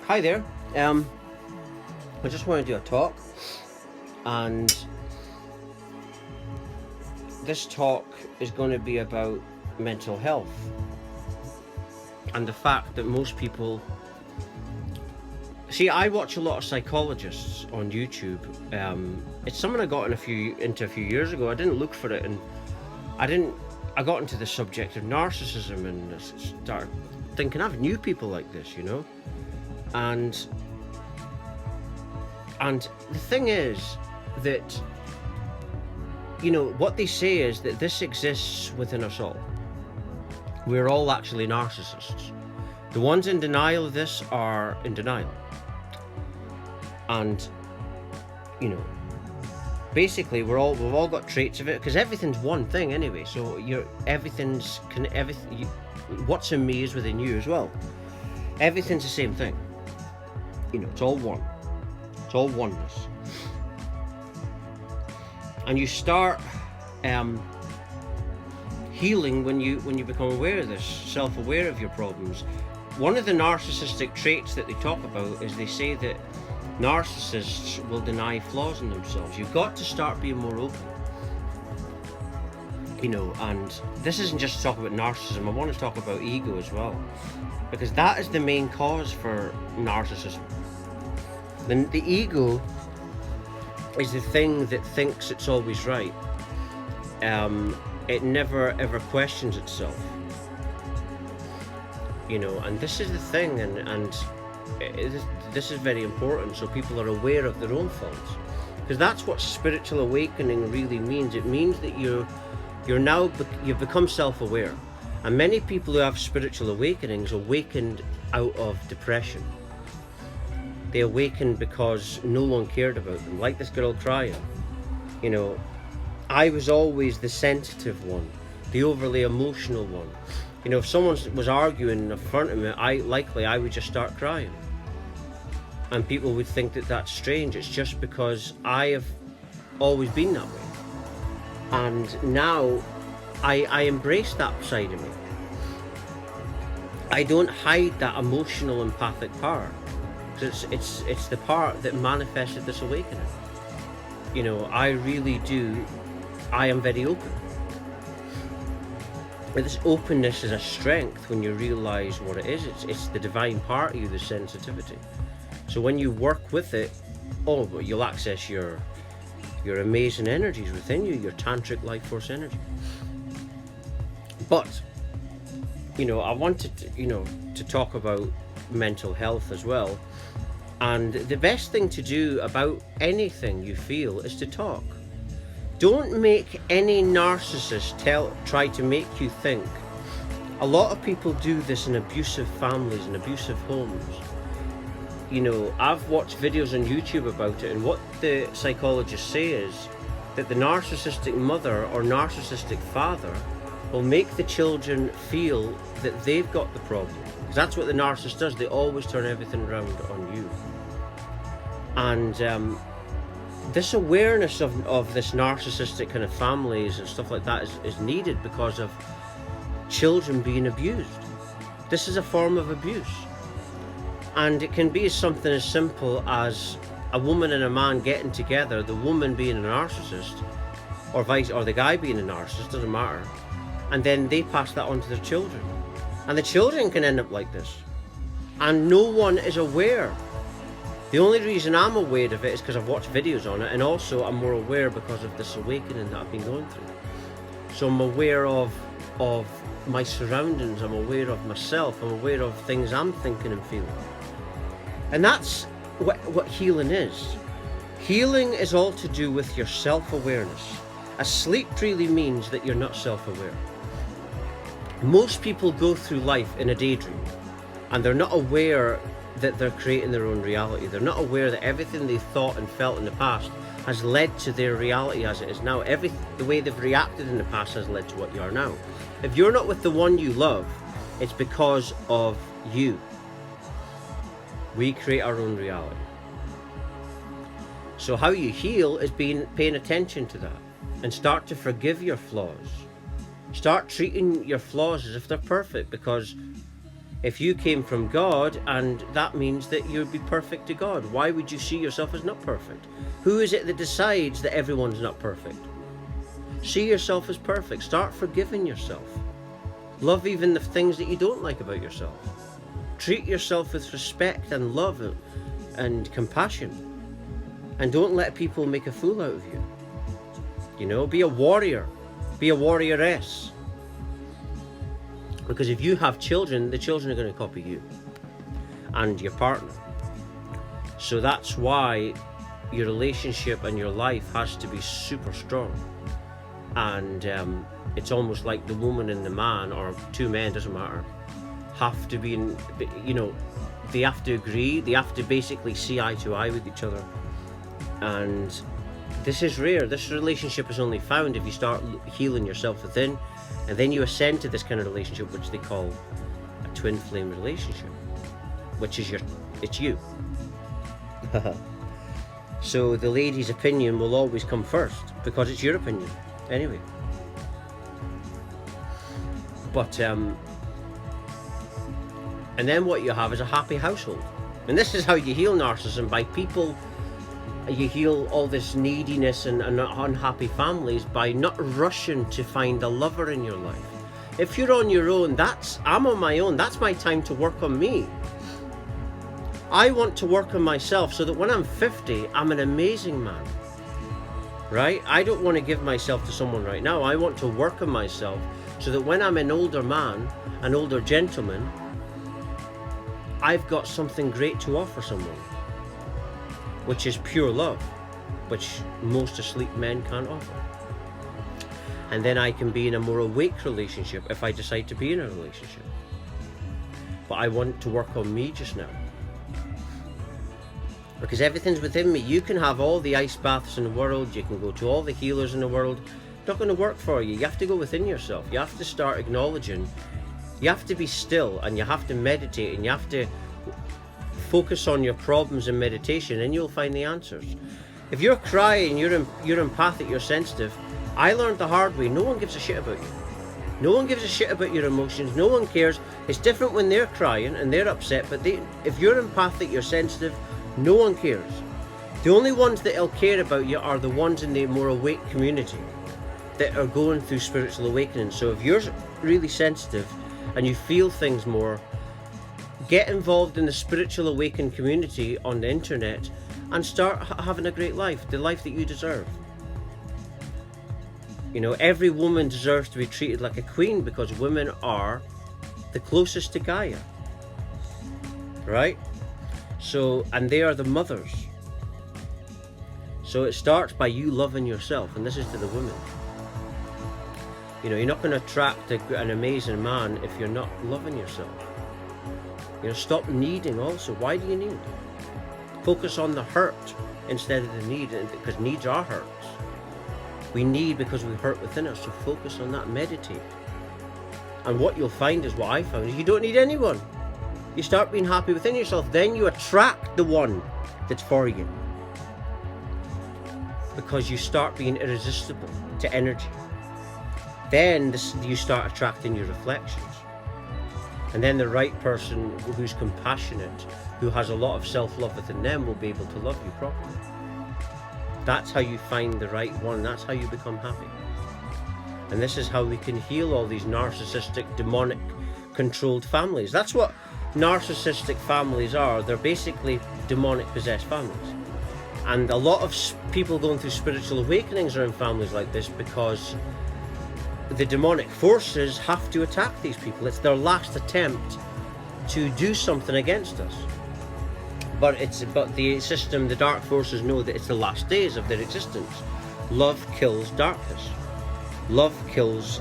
Hi there. I just want to do a talk, and this talk is going to be about mental health and the fact that most people see. I watch a lot of psychologists on YouTube. It's someone I got into a few years ago. I didn't look for it, and I got into the subject of narcissism and started thinking I've knew people like this, and the thing is that what they say is that this exists within us all. We're all actually narcissists. The ones in denial of this are in denial, and basically we've all got traits of it, because everything's one thing anyway. So what's in me is within you as well. Everything's the same thing. It's all one. It's all oneness. And you start healing when you become aware of this, self-aware of your problems. One of the narcissistic traits that they talk about is they say that narcissists will deny flaws in themselves. You've got to start being more open. And this isn't just to talk about narcissism. I want to talk about ego as well, because that is the main cause for narcissism. The ego is the thing that thinks it's always right. It never ever questions itself. And this is the thing, and this is very important, so people are aware of their own faults, because that's what spiritual awakening really means. It means that you've become self-aware. And many people who have spiritual awakenings awakened out of depression. They awakened because no one cared about them, like this girl crying. I was always the sensitive one, the overly emotional one. If someone was arguing in front of me, I would just start crying. And people would think that that's strange. It's just because I have always been that way. And now I embrace that side of me. I don't hide that emotional, empathic part. It's the part that manifested this awakening. I really do. I am very open. But this openness is a strength when you realize what it is. It's the divine part of you, the sensitivity. So when you work with it, you'll access your amazing energies within you, your tantric life force energy. But I wanted to talk about mental health as well. And the best thing to do about anything you feel is to talk. Don't make any narcissist try to make you think. A lot of people do this in abusive families and abusive homes. I've watched videos on YouTube about it, and what the psychologists say is that the narcissistic mother or narcissistic father will make the children feel that they've got the problem. Because that's what the narcissist does. They always turn everything around on you. And this awareness of this narcissistic kind of families and stuff like that is needed because of children being abused. This is a form of abuse. And it can be something as simple as a woman and a man getting together, the woman being a narcissist, or the guy being a narcissist, doesn't matter. And then they pass that on to their children. And the children can end up like this. And no one is aware. The only reason I'm aware of it is because I've watched videos on it, and also I'm more aware because of this awakening that I've been going through. So I'm aware of my surroundings, I'm aware of myself, I'm aware of things I'm thinking and feeling. And that's what healing is. Healing is all to do with your self-awareness. Asleep really means that you're not self-aware. Most people go through life in a daydream, and they're not aware that they're creating their own reality. They're not aware that everything they thought and felt in the past has led to their reality as it is now. The way they've reacted in the past has led to what you are now. If you're not with the one you love, it's because of you. We create our own reality. So how you heal is paying attention to that, and start to forgive your flaws. Start treating your flaws as if they're perfect, because If you came from God, and that means that you'd be perfect to God, why would you see yourself as not perfect? Who is it that decides that everyone's not perfect? See yourself as perfect. Start forgiving yourself. Love even the things that you don't like about yourself. Treat yourself with respect and love and compassion. And don't let people make a fool out of you. You know, be a warrior. Be a warrioress. Because if you have children, the children are going to copy you and your partner. So that's why your relationship and your life has to be super strong. And it's almost like the woman and the man, or two men, doesn't matter, have to be in, you know, they have to agree, they have to basically see eye to eye with each other. And this is rare. This relationship is only found if you start healing yourself within, and then you ascend to this kind of relationship, which they call a twin flame relationship, which is it's you. So the lady's opinion will always come first, because it's your opinion anyway. But and then what you have is a happy household. And this is how you heal narcissism, by people. You heal all this neediness and unhappy families by not rushing to find a lover in your life. If you're on your own, I'm on my own. That's my time to work on me. I want to work on myself so that when I'm 50, I'm an amazing man. Right? I don't want to give myself to someone right now. I want to work on myself so that when I'm an older man, an older gentleman, I've got something great to offer someone, which is pure love, which most asleep men can't offer. And then I can be in a more awake relationship if I decide to be in a relationship. But I want to work on me just now, because everything's within me. You can have all the ice baths in the world, you can go to all the healers in the world, it's not going to work for you. You have to go within yourself. You have to start acknowledging, you have to be still, and you have to meditate, and you have to focus on your problems in meditation, and you'll find the answers. If you're crying, you're empathic, you're sensitive, I learned the hard way, no one gives a shit about you. No one gives a shit about your emotions, no one cares. It's different when they're crying and they're upset, but if you're empathic, you're sensitive, no one cares. The only ones that'll care about you are the ones in the more awake community that are going through spiritual awakening. So if you're really sensitive and you feel things more, get involved in the spiritual awakened community on the internet and start having a great life, the life that you deserve. You know, every woman deserves to be treated like a queen, because women are the closest to Gaia, right? So, and they are the mothers. So it starts by you loving yourself, and this is to the women. You know, you're not going to attract an amazing man if you're not loving yourself. You know, stop needing also. Why do you need? Focus on the hurt instead of the need, because needs are hurts. We need because we hurt within us, so focus on that, meditate. And what you'll find is, what I found, is you don't need anyone. You start being happy within yourself, then you attract the one that's for you. Because you start being irresistible to energy. Then you start attracting your reflections. And then the right person who's compassionate, who has a lot of self-love within them, will be able to love you properly. That's how you find the right one. That's how you become happy. And this is how we can heal all these narcissistic, demonic, controlled families. That's what narcissistic families are. They're basically demonic possessed families. And a lot of people going through spiritual awakenings are in families like this, because the demonic forces have to attack these people. It's their last attempt to do something against us. But the system, the dark forces know that it's the last days of their existence. Love kills darkness. Love kills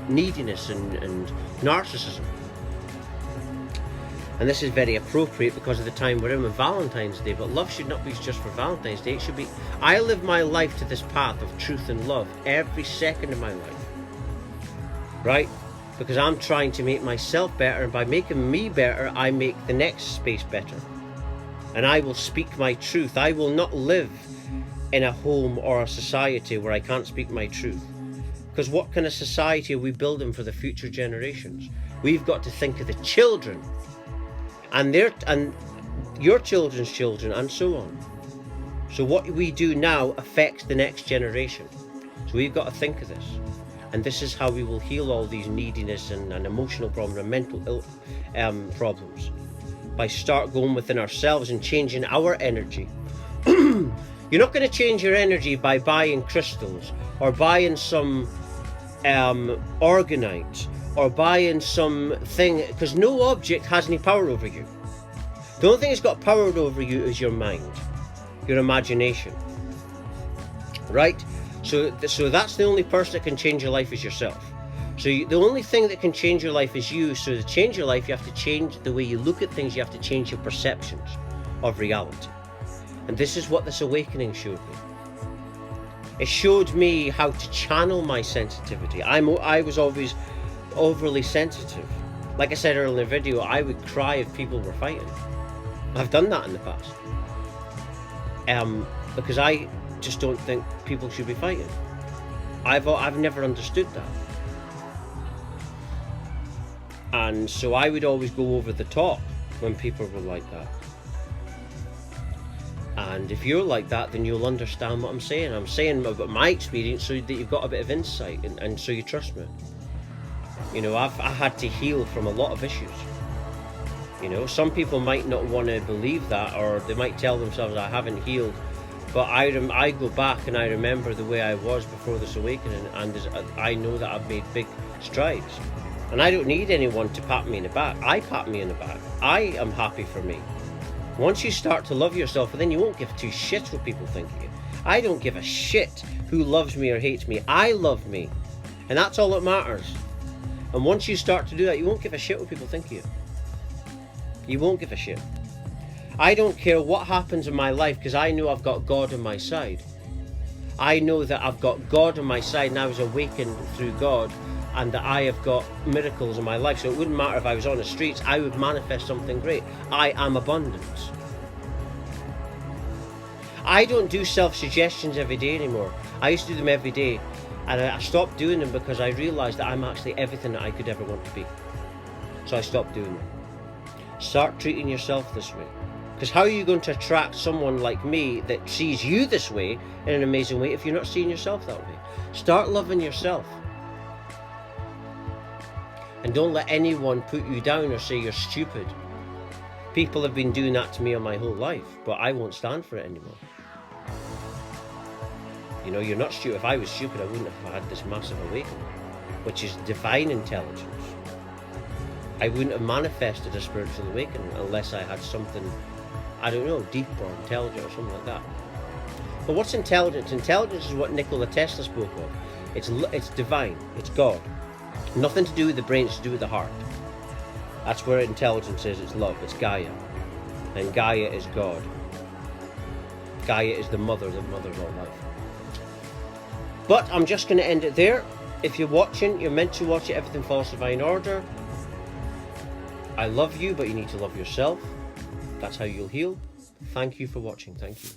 neediness and narcissism. And this is very appropriate because of the time we're in with Valentine's Day. But love should not be just for Valentine's Day. It should be, I live my life to this path of truth and love every second of my life. Right? Because I'm trying to make myself better, and by making me better, I make the next space better. And I will speak my truth. I will not live in a home or a society where I can't speak my truth. Because what kind of society are we building for the future generations? We've got to think of the children and your children's children, and so on. So what we do now affects the next generation. So we've got to think of this. And this is how we will heal all these neediness and emotional problems and mental problems. By start going within ourselves and changing our energy. You're not going to change your energy by buying crystals or buying some organite or buying something, because no object has any power over you. The only thing that's got power over you is your mind, your imagination, right? So that's the only person that can change your life is yourself. So the only thing that can change your life is you. So to change your life, you have to change the way you look at things. You have to change your perceptions of reality. And this is what this awakening showed me. It showed me how to channel my sensitivity. I was always overly sensitive. Like I said earlier in the video, I would cry if people were fighting. I've done that in the past. Because I just don't think people should be fighting. I've never understood that. And so I would always go over the top when people were like that. And if you're like that, then you'll understand what I'm saying. I'm saying about my experience so that you've got a bit of insight and so you trust me. You know, I had to heal from a lot of issues. You know, some people might not want to believe that, or they might tell themselves I haven't healed. But I go back and I remember the way I was before this awakening, and I know that I've made big strides. And I don't need anyone to pat me in the back. I pat me in the back. I am happy for me. Once you start to love yourself, then you won't give two shits what people think of you. I don't give a shit who loves me or hates me. I love me. And that's all that matters. And once you start to do that, you won't give a shit what people think of you. You won't give a shit. I don't care what happens in my life, because I know I've got God on my side. I know that I've got God on my side, and I was awakened through God, and that I have got miracles in my life. So it wouldn't matter if I was on the streets, I would manifest something great. I am abundance. I don't do self-suggestions every day anymore. I used to do them every day, and I stopped doing them because I realised that I'm actually everything that I could ever want to be. So I stopped doing them. Start treating yourself this way. Because how are you going to attract someone like me that sees you this way in an amazing way if you're not seeing yourself that way? Start loving yourself. And don't let anyone put you down or say you're stupid. People have been doing that to me all my whole life, but I won't stand for it anymore. You know, you're not stupid. If I was stupid, I wouldn't have had this massive awakening, which is divine intelligence. I wouldn't have manifested a spiritual awakening unless I had something, I don't know, deep or intelligent or something like that. But what's intelligence? Intelligence is what Nikola Tesla spoke of. It's divine. It's God. Nothing to do with the brain, it's to do with the heart. That's where intelligence is. It's love. It's Gaia. And Gaia is God. Gaia is the mother of all life. But I'm just going to end it there. If you're watching, you're meant to watch it. Everything follows divine order. I love you, but you need to love yourself. That's how you'll heal. Thank you for watching. Thank you.